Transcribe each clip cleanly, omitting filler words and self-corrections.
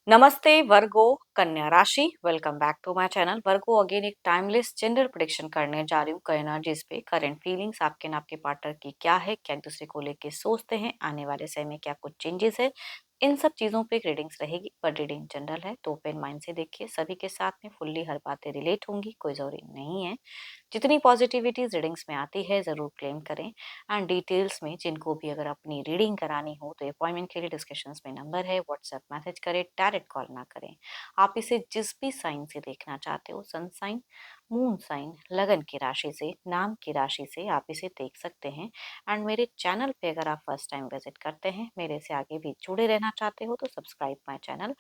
नमस्ते वर्गो कन्या राशि। Welcome back to my channel. Virgo again एक टाइमलेस जेंडर प्रेडिक्शन करने जा रही हूँ। एनर्जीज पे करंट फीलिंग्स आपके ना आपके पार्टनर की क्या है, क्या एक दूसरे को लेके सोचते हैं, आने वाले समय में क्या कुछ चेंजेस है, इन सब चीजों पे रीडिंग्स रहेगी। पर रीडिंग जनरल है तो ओपन माइंड से देखिए। सभी के साथ में फुल्ली हर बातें रिलेट होंगी, कोई जरूरी नहीं है। जितनी पॉजिटिविटी रीडिंग्स में आती है ज़रूर क्लेम करें। एंड डिटेल्स में जिनको भी अगर अपनी रीडिंग करानी हो तो अपॉइंटमेंट के लिए डिस्कशंस में नंबर है, व्हाट्सएप मैसेज करें, डायरेक्ट कॉल ना करें। आप इसे जिस भी साइन से देखना चाहते हो, सन साइन, मून साइन, लगन की राशि से, नाम की राशि से आप इसे देख सकते हैं। एंड मेरे चैनल पे अगर आप फर्स्ट टाइम विजिट करते हैं, मेरे से आगे भी जुड़े रहना चाहते हो तो subscribe my channel,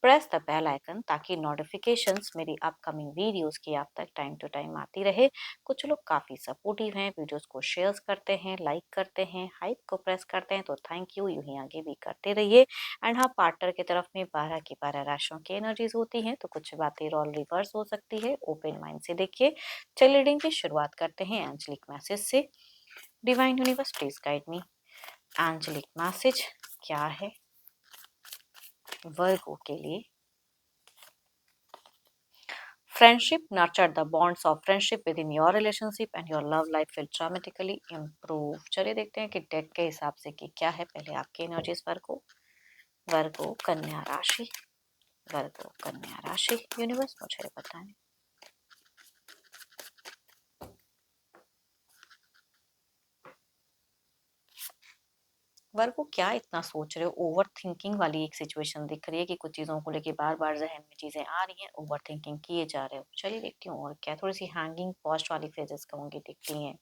press the bell icon ताकि नोटिफिकेशंस मेरी अपकमिंग वीडियोस की आप तक टाइम टू टाइम आती रहे। कुछ लोग काफ़ी सपोर्टिव हैं, वीडियोस को शेयर करते हैं, लाइक करते हैं, हाइप को प्रेस करते हैं, तो थैंक यू। यूं ही आगे भी करते रहिए। एंड हाँ, पार्टनर की तरफ में 12 की 12 राशियों की एनर्जीज होती हैं, तो कुछ बातें रोल रिवर्स हो सकती है। ओपन माइंड से देखिए। चलिए रीडिंग की शुरुआत करते हैं एंजलिक मैसेज से। Divine universe please guide me. Angelic message क्या है वर्गो के लिए? Friendship nurture the bonds of friendship within your relationship and your love life will dramatically improve। चलिए देखते हैं कि डेक के हिसाब से कि क्या है। पहले आपकी एनर्जीज वर्गो कन्या राशि। वर्गो कन्या राशि यूनिवर्स मुझे बताएं। वर्गो क्या इतना सोच रहे हो? ओवर थिंकिंग वाली एक सिचुएशन दिख रही है कि कुछ चीज़ों को लेके बार बार जहन में चीज़ें आ रही हैं, ओवर थिंकिंग किए जा रहे हो। चलिए देखती हूँ और क्या। थोड़ी सी हैंगिंग पोस्ट वाली फेजेस कहूँगी दिखती हैं।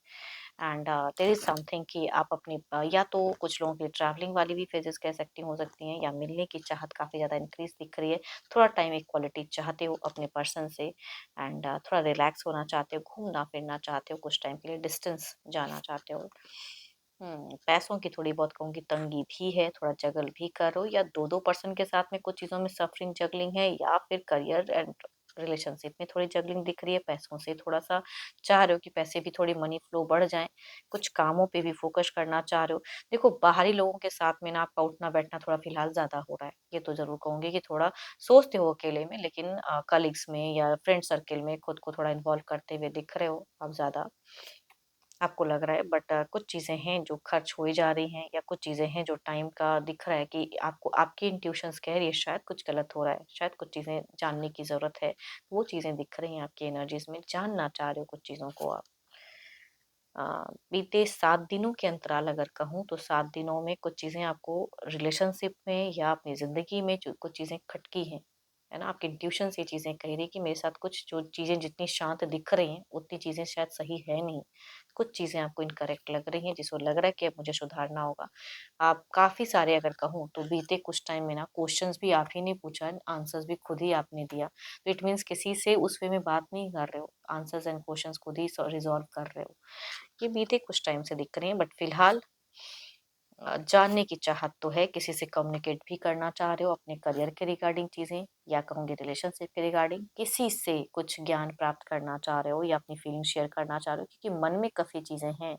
एंड देयर इज समथिंग कि आप अपनी या तो कुछ लोगों की ट्रैवलिंग वाली भी फेजेस कह सकती हो सकती हैं, या मिलने की चाहत काफ़ी ज़्यादा इंक्रीज दिख रही है। थोड़ा टाइम एक क्वालिटी चाहते हो अपने पर्सन से। एंड थोड़ा रिलैक्स होना चाहते हो, घूमना फिरना चाहते हो, कुछ टाइम के लिए डिस्टेंस जाना चाहते हो। पैसों की थोड़ी बहुत कहूँगी तंगी भी है, थोड़ा जगल भी करो, या दो दो पर्सन के साथ में कुछ चीज़ों में सफरिंग जगलिंग है, या फिर करियर एंड रिलेशनशिप में थोड़ी जगलिंग दिख रही है। पैसों से थोड़ा सा चाह रहे हो कि पैसे भी थोड़ी मनी फ्लो बढ़ जाए, कुछ कामों पे भी फोकस करना चाह रहे हो। देखो, बाहरी लोगों के साथ में ना आपका उठना बैठना थोड़ा फिलहाल ज़्यादा हो रहा है, ये तो ज़रूर कहूँगी कि थोड़ा सोचते हो अकेले में, लेकिन कलीग्स में या फ्रेंड सर्किल में खुद को थोड़ा इन्वॉल्व करते हुए दिख रहे हो आप ज़्यादा, आपको लग रहा है। बट कुछ चीज़ें हैं जो खर्च हुई जा रही हैं, या कुछ चीज़ें हैं जो टाइम का दिख रहा है कि आपको आपकी इंट्यूशंस कह रही है शायद कुछ गलत हो रहा है, शायद कुछ चीज़ें जानने की ज़रूरत है। वो चीज़ें दिख रही हैं आपकी एनर्जीज में, जानना चाह रहे हो कुछ चीज़ों को आप। अ, बीते 7 दिनों के अंतराल अगर कहूँ तो 7 दिनों में कुछ चीज़ें आपको रिलेशनशिप में या अपनी ज़िंदगी में जो कुछ चीज़ें खटकी हैं, है ना? आपकी इंट्यूशन से ये चीज़ें कह रही है कि मेरे साथ कुछ जो चीज़ें जितनी शांत दिख रही हैं, उतनी चीज़ें शायद सही है नहीं। कुछ चीज़ें आपको इनकरेक्ट लग रही हैं, जिसको लग रहा है कि अब मुझे सुधारना होगा। आप काफ़ी सारे अगर कहूँ तो बीते कुछ टाइम में ना क्वेश्चंस भी आप ही ने पूछा, आंसर्स भी खुद ही आपने दिया। तो इट मीन्स किसी से उस वे में बात नहीं कर रहे हो, आंसर्स एंड क्वेश्चंस खुद ही रिज़ॉल्व कर रहे हो। ये बीते कुछ टाइम से दिख रही हैं, बट फिलहाल जानने की चाहत तो है, किसी से कम्युनिकेट भी करना चाह रहे हो अपने करियर के रिगार्डिंग चीज़ें, या कहूँगी रिलेशनशिप के रिगार्डिंग किसी से कुछ ज्ञान प्राप्त करना चाह रहे हो, या अपनी फीलिंग शेयर करना चाह रहे हो, क्योंकि मन में काफ़ी चीज़ें हैं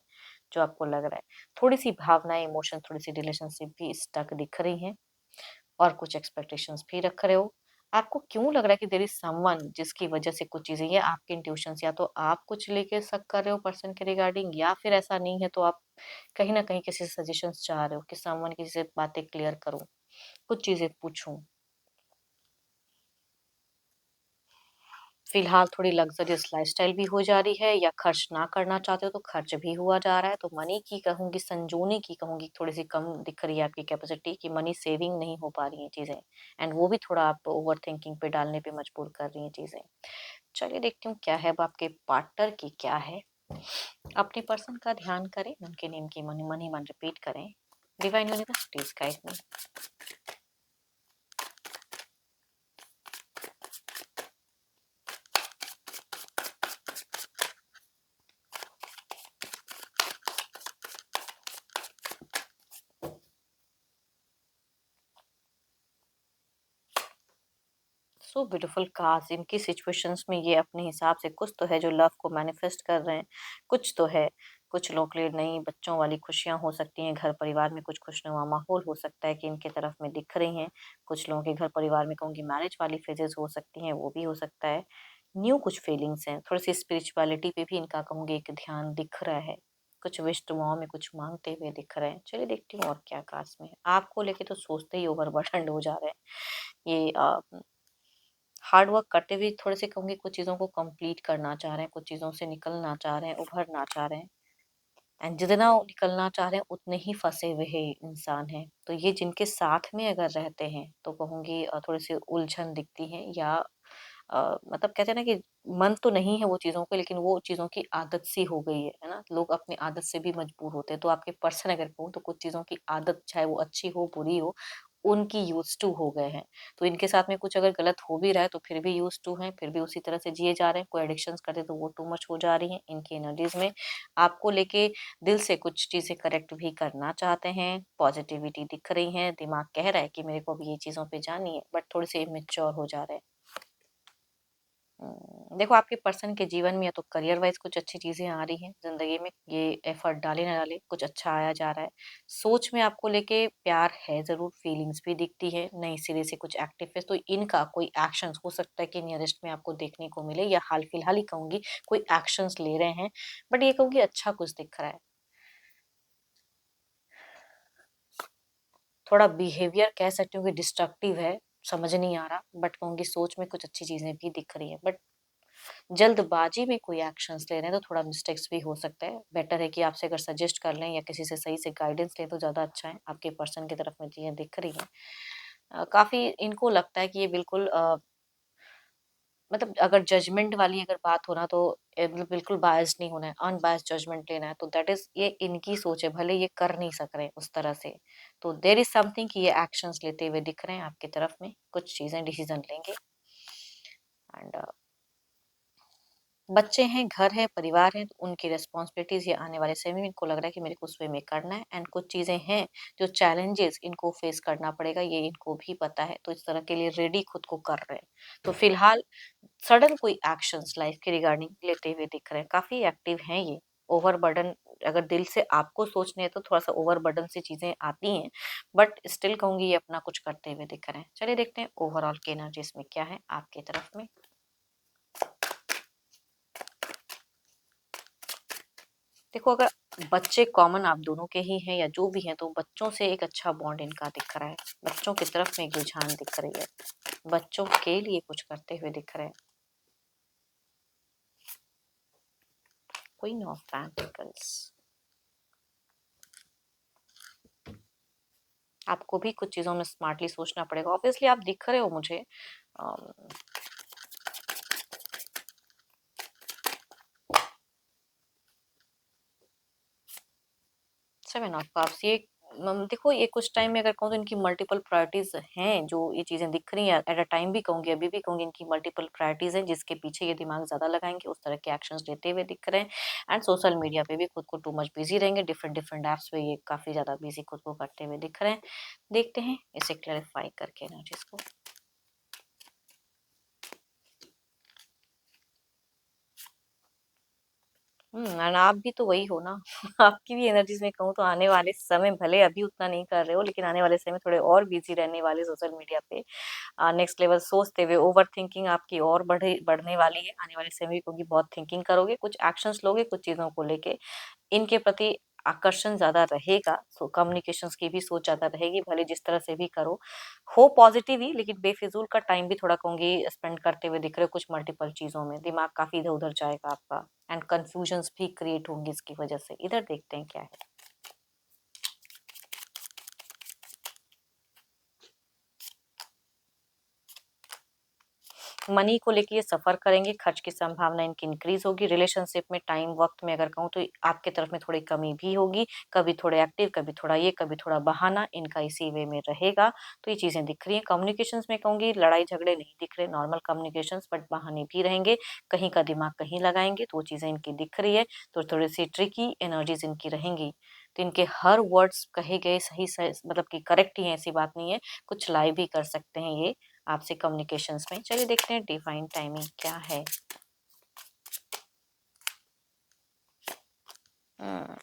जो आपको लग रहा है। थोड़ी सी भावनाएं, इमोशन, थोड़ी सी रिलेशनशिप भी स्टक दिख रही हैं, और कुछ एक्सपेक्टेशंस भी रख रहे हो। आपको क्यों लग रहा है कि देयर इज़ समवन जिसकी वजह से कुछ चीज़ें, ये आपके इंट्यूशंस, या तो आप कुछ लेके शक कर रहे हो पर्सन के रिगार्डिंग, या फिर ऐसा नहीं है तो आप कहीं न कहीं किसी से सजेशंस चाह रहे हो कि समवन किसी से बातें क्लियर करूँ, कुछ चीज़ें पूछूँ। फिलहाल थोड़ी लग्ज़रियस लाइफ़स्टाइल भी हो जा रही है, या खर्च ना करना चाहते हो तो खर्च भी हुआ जा रहा है। तो मनी की कहूँगी, संजोने की कहूँगी, थोड़ी-सी कम दिख रही है आपकी कैपेसिटी कि मनी सेविंग नहीं हो पा रही हैं चीज़ें, एंड वो भी थोड़ा आप ओवरथिंकिंग पे डालने पे मजबूर कर रही हैं चीज़ें। चलिए देखती हूँ क्या है अब आपके पार्टनर की क्या है। अपने पर्सन का ध्यान करें, उनके नेम की मन ही मन रिपीट करें। Divine universe please guide me. So beautiful cards. इनकी सिचुएशंस में ये अपने हिसाब से कुछ तो है जो लव को मैनिफेस्ट कर रहे हैं, कुछ तो है, कुछ लोगों के लिए नई बच्चों वाली खुशियाँ हो सकती हैं, घर परिवार में कुछ खुशनुमा माहौल हो सकता है कि इनके तरफ में दिख रही हैं। कुछ लोगों के घर परिवार में कहूँगी मैरिज वाली फेजेज़ हो सकती हैं, वो भी हो सकता है। न्यू कुछ फीलिंग्स हैं, थोड़ी-सी स्पिरिचुअलिटी पे भी इनका कहूँगी एक ध्यान दिख रहा है। कुछ विश दुआओं में कुछ माँगते हुए दिख रहे हैं। चलिए देखती हूँ और क्या खास में है। आपको लेके तो सोचते ही ओवरबर्डन्ड हो जा रहे हैं। ये हार्ड वर्क करते हुए थोड़े से कहूँगी कुछ चीज़ों को कंप्लीट करना चाह रहे हैं, कुछ चीज़ों से निकलना चाह रहे हैं, उभरना चाह रहे हैं। एंड जितना वो निकलना चाह रहे हैं उतने ही फँसे हुए ही इंसान हैं। तो ये जिनके साथ में अगर रहते हैं तो कहूँगी थोड़ी-सी उलझन दिखती है या मतलब कहते हैं ना कि मन तो नहीं है वो चीज़ों के लेकिन वो चीज़ों की आदत सी हो गई है ना? लोग अपनी आदत से भी मजबूर होते हैं। तो आपके पर्सन अगर कहूँ तो कुछ चीज़ों की आदत चाहे वो अच्छी हो, बुरी हो, उनकी यूज़्ड टू हो गए हैं। तो इनके साथ में कुछ अगर गलत हो भी रहा है तो फिर भी यूज़्ड टू हैं, फिर भी उसी तरह से जिए जा रहे हैं। कोई एडिक्शंस करते तो वो टू मच हो जा रही हैं इनकी एनर्जीज़ में। आपको लेके दिल से कुछ चीज़ें करेक्ट भी करना चाहते हैं, पॉज़िटिविटी दिख रही है, दिमाग कह रहा है कि मेरे को अभी ये चीज़ों पे जानी है, बट थोड़े-से इमैच्योर हो जा रहे हैं। देखो आपके पर्सन के जीवन में या तो करियर वाइज़ कुछ अच्छी चीज़ें आ रही हैं ज़िंदगी में, ये एफ़र्ट डाले ना डाले, कुछ अच्छा आया जा रहा है। सोच में आपको लेके प्यार है ज़रूर, फीलिंग्स भी दिखती है, नए सिरे से कुछ एक्टिव है, तो इनका कोई एक्शंस हो सकता है कि नियरेस्ट में आपको देखने को मिले या हाल-फिलहाल ही कहूँगी कोई एक्शंस ले रहे हैं, बट ये कहूँगी अच्छा कुछ दिख रहा है। थोड़ा बिहेवियर कह सकती हूँ कि डिस्ट्रक्टिव है, समझ नहीं आ रहा, बट कहूँगी सोच में कुछ अच्छी चीज़ें भी दिख रही हैं। बट जल्दबाजी में कोई एक्शंस ले रहे हैं तो थोड़ा मिस्टेक्स भी हो सकता है। बेटर है कि आपसे अगर सजेस्ट कर लें या किसी से सही से गाइडेंस लें तो ज़्यादा अच्छा है। आपके पर्सन की तरफ में चीज़ें दिख रही हैं। काफ़ी इनको लगता है कि ये बिल्कुल मतलब अगर जजमेंट वाली अगर बात हो ना तो बिल्कुल बायस्ड नहीं होना है, अनबायस्ड जजमेंट लेना है, तो दैट इज़ ये इनकी सोच है, भले ये कर नहीं सक रहे उस तरह से। तो देयर इज़ समथिंग कि ये एक्शंस लेते हुए दिख रहे हैं आपकी तरफ में, कुछ चीज़ें डिसीज़न लेंगे एंड बच्चे हैं, घर है, परिवार है, तो उनकी रिस्पॉन्सिबिलिटीज़ ये आने वाले समय में इनको लग रहा है कि मेरे को उस वे में करना है एंड कुछ चीज़ें हैं, जो चैलेंजेज़ इनको फेस करना पड़ेगा, ये इनको भी पता है, तो इस तरह के लिए रेडी खुद को कर रहे हैं। तो फिलहाल सडन कोई एक्शंस लाइफ के रिगार्डिंग लेते हुए दिख रहे हैं, काफ़ी एक्टिव हैं ये। ओवरबर्डन अगर दिल से आपको सोचने हैं तो थोड़ा-सा ओवरबर्डन सी चीज़ें आती हैं, बट स्टिल कहूँगी ये अपना कुछ करते हुए दिख रहे हैं। चलिए देखते हैं ओवरऑल की एनर्जीज़ में क्या है आपकी तरफ में। देखो अगर बच्चे कॉमन आप दोनों के ही हैं या जो भी हैं तो बच्चों से एक अच्छा बॉन्ड इनका दिख रहा है। बच्चों की तरफ में एक रुझान दिख रही है। बच्चों के लिए कुछ करते हुए दिख रहे हैं। Queen of pentacles. आपको भी कुछ चीज़ों में स्मार्टली सोचना पड़ेगा। ऑब्वियसली आप दिख रहे हो मुझे। अम, 7 ऑफ कप्स ये देखो ये कुछ टाइम में अगर कहूँ तो इनकी मल्टीपल प्रायोरिटीज़ हैं, जो ये चीज़ें दिख रही हैं एट अ टाइम भी कहूँगी, अभी भी कहूँगी इनकी मल्टीपल प्रायोरिटीज़ हैं, जिसके पीछे ये दिमाग ज़्यादा लगाएँगे, उस तरह के एक्शंस लेते हुए दिख रहे हैं एंड सोशल मीडिया पे भी खुद को टू मच बिज़ी रहेंगे, डिफरेंट डिफरेंट ऐप्स पे ये काफ़ी ज़्यादा बिज़ी खुद को करते हुए दिख रहे हैं। देखते हैं इसे क्लैरिफाई करके एनर्जीज़ को। एंड आप भी तो वही हो ना। आपकी भी एनर्जीज़ में कहूँ तो आने वाले समय भले अभी उतना नहीं कर रहे हो, लेकिन आने वाले समय थोड़े और बिज़ी रहने वाले सोशल मीडिया पे। नेक्स्ट लेवल सोचते हुए ओवरथिंकिंग आपकी और बढ़ने वाली है। आने वाले समय में क्योंकि बहुत थिंकिंग करोगे, कुछ एक्शंस लोगे कुछ चीज़ों को लेके। इनके प्रति आकर्षण ज़्यादा रहेगा, सो कम्युनिकेशंस की भी सोच ज़्यादा रहेगी, भले जिस तरह से भी करो। हो पॉज़िटिव ही लेकिन बेफिज़ूल का टाइम भी थोड़ा कहूँगी स्पेंड करते हुए दिख रहे हो कुछ मल्टीपल चीज़ों में। दिमाग काफ़ी इधर-उधर जाएगा आपका एंड कन्फ्यूजन्स भी क्रिएट होंगी इसकी वजह से। इधर देखते हैं क्या है। मनी को लेके ये सफ़र करेंगे, खर्च की संभावना इनकी इंक्रीज़ होगी, रिलेशनशिप में टाइम वक़्त में अगर कहूँ तो आपकी तरफ में थोड़ी कमी भी होगी, कभी थोड़े एक्टिव, कभी थोड़ा ये, कभी थोड़ा बहाना, इनका इसी वे में रहेगा, तो ये चीज़ें दिख रही हैं। कम्युनिकेशंस में कहूँगी लड़ाई-झगड़े नहीं दिख रहे, नॉर्मल कम्युनिकेशंस बट बहाने भी रहेंगे, कहीं का दिमाग कहीं लगाएँगे, तो वो चीज़ें इनकी दिख रही है, तो थोड़ी-सी ट्रिकी एनर्जीज़ इनकी रहेंगी। तो इनके हर वर्ड्स कहे गए सही स मतलब कि करेक्ट ही हैं, ऐसी बात नहीं है, कुछ लाई भी कर सकते हैं ये। आपसे कम्युनिकेशंस में। चलिए देखते हैं डिवाइन टाइमिंग क्या है? हुँ।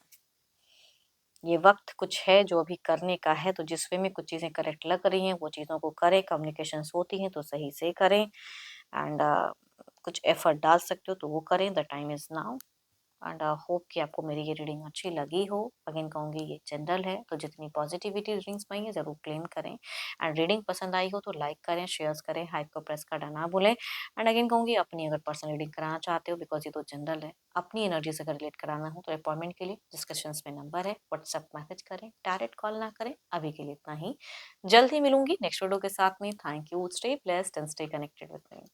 ये वक़्त कुछ है जो अभी करने का है, तो जिस वे में कुछ चीज़ें करेक्ट लग रही हैं, वो चीज़ों को करें, कम्युनिकेशंस होती हैं तो सही से करें एंड कुछ एफर्ट डाल सकते हो तो वो करें, the time is now. And hope कि आपको मेरी ये रीडिंग अच्छी लगी हो। अगेन कहूँगी ये जनरल है, तो जितनी पॉजिटिविटी रीडिंग्स में है ज़रूर क्लेम करें एंड रीडिंग पसंद आई हो तो लाइक करें, शेयर्स करें, हाइप को प्रेस करना ना भूलें। एंड अगेन कहूँगी अपनी अगर पर्सनल रीडिंग कराना चाहते हो, बिकॉज़ ये तो जनरल है, अपनी एनर्जी से अगर रिलेट कराना हो तो अपॉइंटमेंट के लिए डिस्कशंस में नंबर है, व्हाट्सएप मैसेज करें, डायरेक्ट कॉल ना करें। अभी के लिए इतना ही। जल्द ही मिलूँगी नेक्स्ट वीडियो के साथ में। Thank you, stay blessed and stay connected with me.